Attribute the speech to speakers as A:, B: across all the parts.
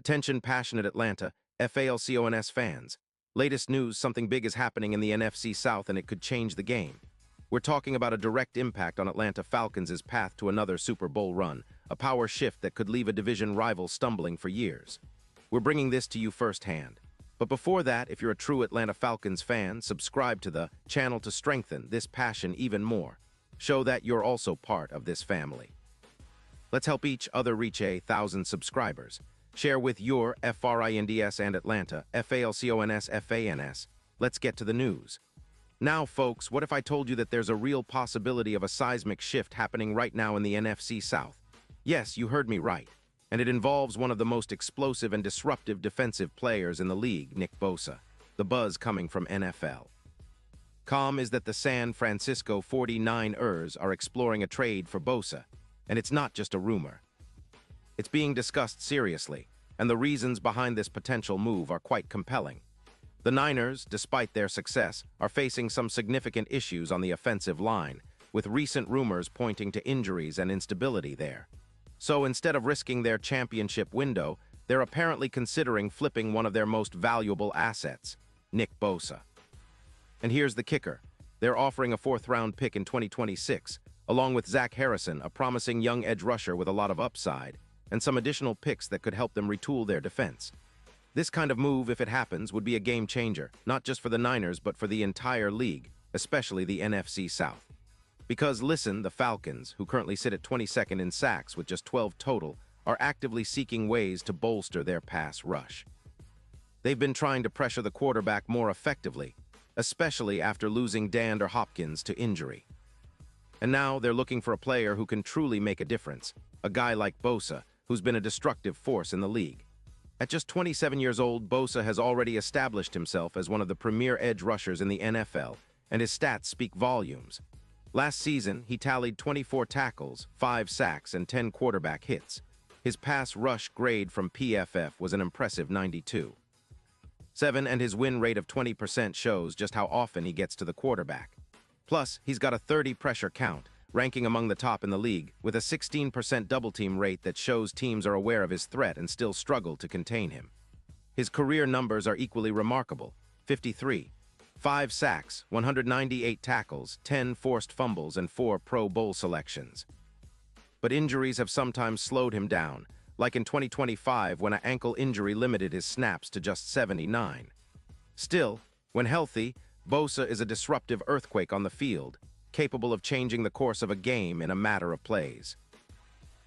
A: Attention passionate Atlanta, Falcons fans. Latest news, something big is happening in the NFC South and it could change the game. We're talking about a direct impact on Atlanta Falcons' path to another Super Bowl run, a power shift that could leave a division rival stumbling for years. We're bringing this to you firsthand. But before that, if you're a true Atlanta Falcons fan, subscribe to the channel to strengthen this passion even more. Show that you're also part of this family. Let's help each other reach 1,000 subscribers. Share with your FRINDS and Atlanta, FALCONS, FANS. Let's get to the news. Now, folks, what if I told you that there's a real possibility of a seismic shift happening right now in the NFC South? Yes, you heard me right. And it involves one of the most explosive and disruptive defensive players in the league, Nick Bosa. The buzz coming from NFL.com is that the San Francisco 49ers are exploring a trade for Bosa, and it's not just a rumor. It's being discussed seriously, and the reasons behind this potential move are quite compelling. The Niners, despite their success, are facing some significant issues on the offensive line, with recent rumors pointing to injuries and instability there. So instead of risking their championship window, they're apparently considering flipping one of their most valuable assets, Nick Bosa. And here's the kicker. They're offering a fourth-round pick in 2026, along with Zach Harrison, a promising young edge rusher with a lot of upside, and some additional picks that could help them retool their defense. This kind of move, if it happens, would be a game changer, not just for the Niners, but for the entire league, especially the NFC South. Because listen, the Falcons, who currently sit at 22nd in sacks with just 12 total, are actively seeking ways to bolster their pass rush. They've been trying to pressure the quarterback more effectively, especially after losing DeAndre Hopkins to injury. And now they're looking for a player who can truly make a difference, a guy like Bosa, who's been a destructive force in the league. At just 27 years old, Bosa has already established himself as one of the premier edge rushers in the NFL, and his stats speak volumes. Last season, he tallied 24 tackles, 5 sacks, and 10 quarterback hits. His pass rush grade from PFF was an impressive 92.7, and his win rate of 20% shows just how often he gets to the quarterback. Plus, he's got a 30 pressure count, ranking among the top in the league, with a 16% double-team rate that shows teams are aware of his threat and still struggle to contain him. His career numbers are equally remarkable: 53, 5 sacks, 198 tackles, 10 forced fumbles, and 4 Pro Bowl selections. But injuries have sometimes slowed him down, like in 2025 when an ankle injury limited his snaps to just 79. Still, when healthy, Bosa is a disruptive earthquake on the field, capable of changing the course of a game in a matter of plays.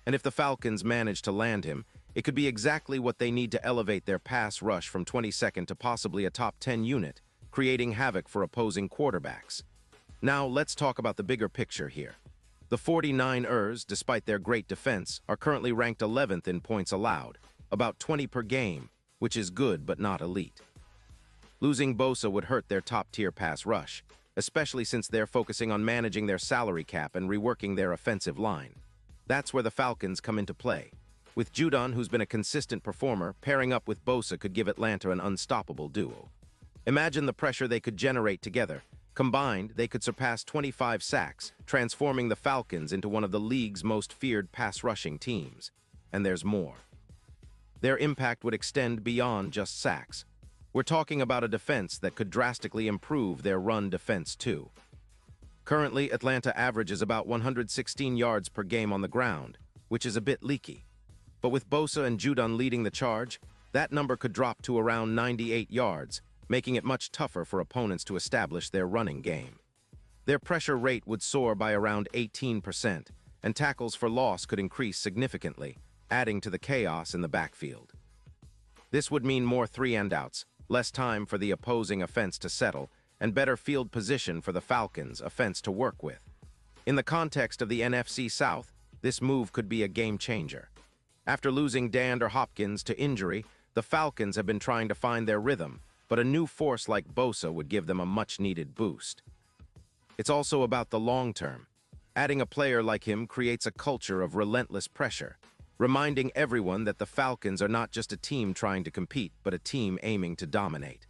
A: And if the Falcons manage to land him, it could be exactly what they need to elevate their pass rush from 22nd to possibly a top 10 unit, creating havoc for opposing quarterbacks. Now, let's talk about the bigger picture here. The 49ers, despite their great defense, are currently ranked 11th in points allowed, about 20 per game, which is good but not elite. Losing Bosa would hurt their top-tier pass rush, especially since they're focusing on managing their salary cap and reworking their offensive line. That's where the Falcons come into play. With Judon, who's been a consistent performer, pairing up with Bosa could give Atlanta an unstoppable duo. Imagine the pressure they could generate together. Combined, they could surpass 25 sacks, transforming the Falcons into one of the league's most feared pass-rushing teams. And there's more. Their impact would extend beyond just sacks. We're talking about a defense that could drastically improve their run defense too. Currently, Atlanta averages about 116 yards per game on the ground, which is a bit leaky. But with Bosa and Judon leading the charge, that number could drop to around 98 yards, making it much tougher for opponents to establish their running game. Their pressure rate would soar by around 18%, and tackles for loss could increase significantly, adding to the chaos in the backfield. This would mean more 3-and-outs, less time for the opposing offense to settle, and better field position for the Falcons' offense to work with. In the context of the NFC South, this move could be a game changer. After losing DeAndre Hopkins to injury, the Falcons have been trying to find their rhythm, but a new force like Bosa would give them a much-needed boost. It's also about the long term. Adding a player like him creates a culture of relentless pressure, reminding everyone that the Falcons are not just a team trying to compete, but a team aiming to dominate.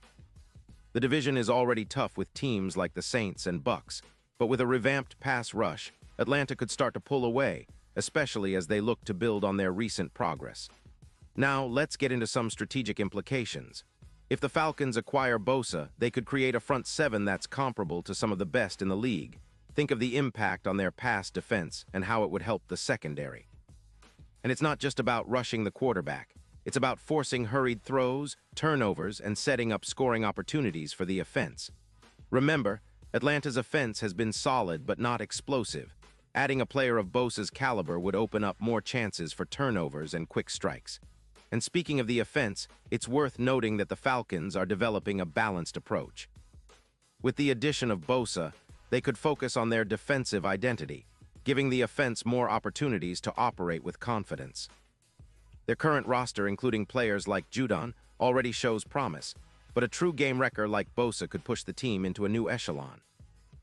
A: The division is already tough with teams like the Saints and Bucks, but with a revamped pass rush, Atlanta could start to pull away, especially as they look to build on their recent progress. Now, let's get into some strategic implications. If the Falcons acquire Bosa, they could create a front seven that's comparable to some of the best in the league. Think of the impact on their pass defense and how it would help the secondary. And it's not just about rushing the quarterback. It's about forcing hurried throws, turnovers, and setting up scoring opportunities for the offense. Remember, Atlanta's offense has been solid but not explosive. Adding a player of Bosa's caliber would open up more chances for turnovers and quick strikes. And speaking of the offense, it's worth noting that the Falcons are developing a balanced approach. With the addition of Bosa, they could focus on their defensive identity, giving the offense more opportunities to operate with confidence. Their current roster, including players like Judon, already shows promise, but a true game wrecker like Bosa could push the team into a new echelon.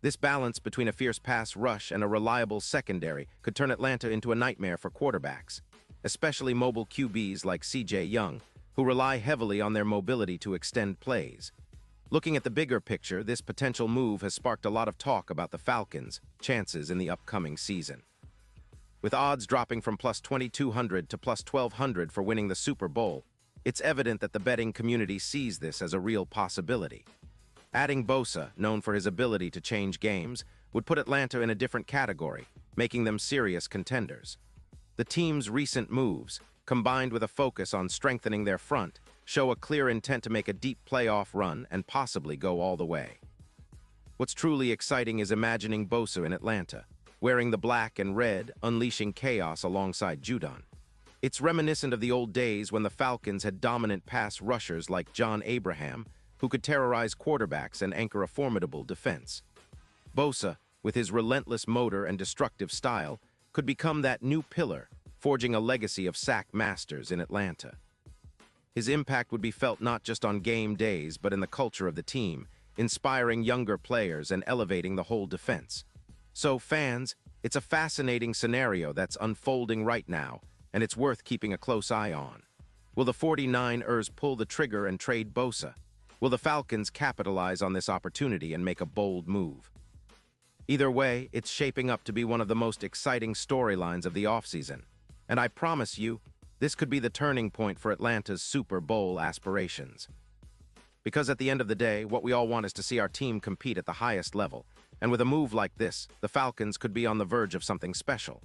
A: This balance between a fierce pass rush and a reliable secondary could turn Atlanta into a nightmare for quarterbacks, especially mobile QBs like C.J. Young, who rely heavily on their mobility to extend plays. Looking at the bigger picture, this potential move has sparked a lot of talk about the Falcons' chances in the upcoming season. With odds dropping from plus 2,200 to plus 1,200 for winning the Super Bowl, it's evident that the betting community sees this as a real possibility. Adding Bosa, known for his ability to change games, would put Atlanta in a different category, making them serious contenders. The team's recent moves, combined with a focus on strengthening their front, show a clear intent to make a deep playoff run and possibly go all the way. What's truly exciting is imagining Bosa in Atlanta, wearing the black and red, unleashing chaos alongside Judon. It's reminiscent of the old days when the Falcons had dominant pass rushers like John Abraham, who could terrorize quarterbacks and anchor a formidable defense. Bosa, with his relentless motor and destructive style, could become that new pillar, forging a legacy of sack masters in Atlanta. His impact would be felt not just on game days, but in the culture of the team, inspiring younger players and elevating the whole defense. So, fans, it's a fascinating scenario that's unfolding right now, and it's worth keeping a close eye on. Will the 49ers pull the trigger and trade Bosa? Will the Falcons capitalize on this opportunity and make a bold move? Either way, it's shaping up to be one of the most exciting storylines of the offseason. And I promise you, this could be the turning point for Atlanta's Super Bowl aspirations. Because at the end of the day, what we all want is to see our team compete at the highest level. And with a move like this, the Falcons could be on the verge of something special.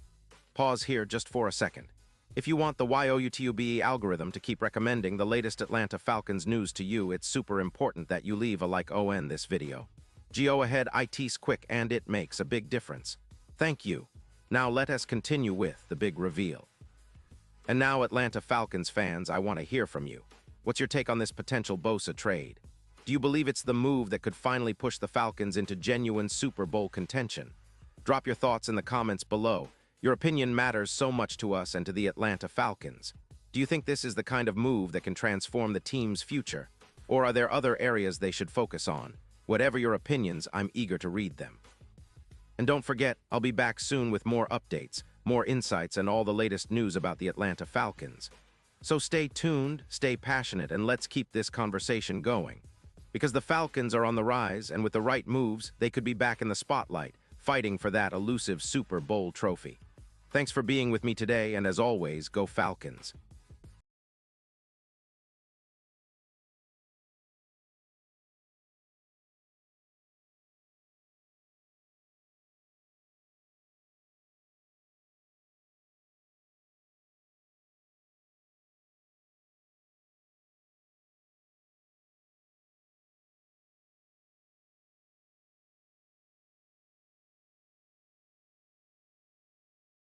A: Pause here just for a second. If you want the YouTube algorithm to keep recommending the latest Atlanta Falcons news to you, it's super important that you leave a like on this video. Go ahead, it's quick and it makes a big difference. Thank you. Now let us continue with the big reveal. And now, Atlanta Falcons fans, I want to hear from you. What's your take on this potential Bosa trade? Do you believe it's the move that could finally push the Falcons into genuine Super Bowl contention? Drop your thoughts in the comments below. Your opinion matters so much to us and to the Atlanta Falcons. Do you think this is the kind of move that can transform the team's future? Or are there other areas they should focus on? Whatever your opinions, I'm eager to read them. And don't forget, I'll be back soon with more updates, more insights, and all the latest news about the Atlanta Falcons. So stay tuned, stay passionate, and let's keep this conversation going. Because the Falcons are on the rise, and with the right moves, they could be back in the spotlight, fighting for that elusive Super Bowl trophy. Thanks for being with me today, and as always, go Falcons.